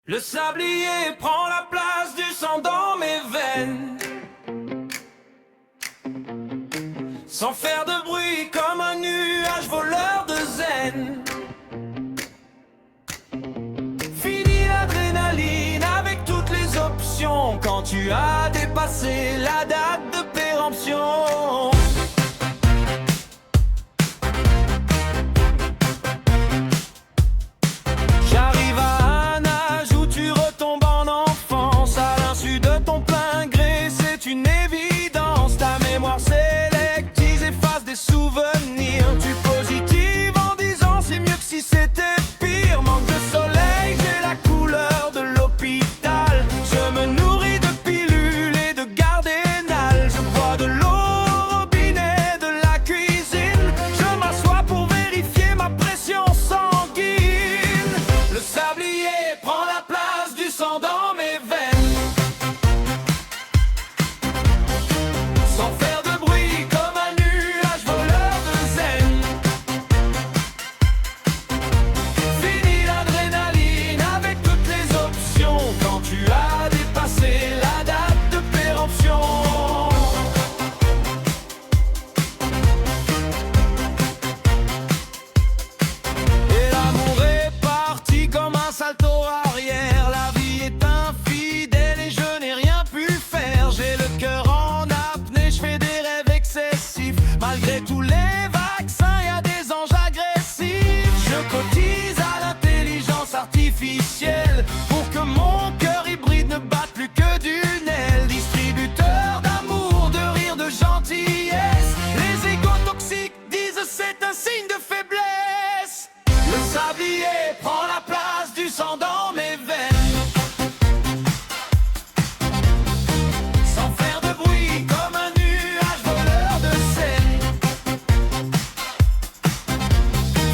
Le sablier prend la place du sang dans mes veines, sans faire de bruit comme un nuage voleur de zen. Fini l'adrénaline avec toutes les options quand tu as dépassé la date de péremption. J'arrive à un âge où tu retombes en enfance, à l'insu de ton plein gré, c'est une évidence. Ta mémoire sélective efface des souvenirs. Tu positives en disant c'est mieux que si c'était pire. Manque de soleil, j'ai la couleur de l'hôpital. Je me nourris de pilules et de Gardénal. Je bois de l'eau au robinet de la cuisine. Je m'assois pour vérifier ma pression sanguine. Le sablier prend la place du sang dans mes veines, sans faire de bruit comme un nuage voleur de zen. Fini l'adrénaline avec toutes les options quand tu as dépassé la date de péremption. Et l'amour est parti comme un salto arrière. La vie est infidèle et je n'ai rien pu faire. J'ai le cœur en apnée, je fais des rêves excessifs. Malgré tous les vaccins, y a des anges agressifs. Je cotise à l'intelligence artificielle pour que mon cœur hybride ne batte plus que d'une aile. Distributeur d'amour, de rire, de gentillesse. Les égos toxiques disent c'est un signe de faiblesse. Le sablier prend la place du sang dans mes veines, sans faire de bruit comme un nuage voleur de scène.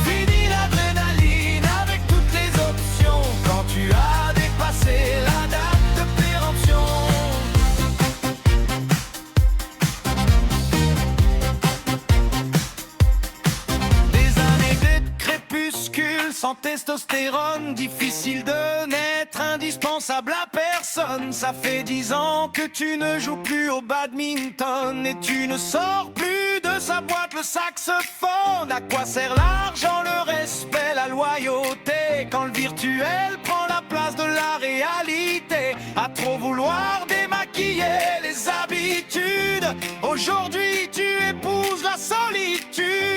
Fini l'adrénaline avec toutes les options quand tu as dépassé la date de péremption. Des années de crépuscule sans testostérone, difficile de naître, indispensable à personne. Ça fait 10 ans que tu ne joues plus au badminton et tu ne sors plus de sa boîte le saxophone. À quoi sert l'argent, le respect, la loyauté quand le virtuel prend la place de la réalité? À trop vouloir démaquiller les habitudes, aujourd'hui tu épouses la solitude.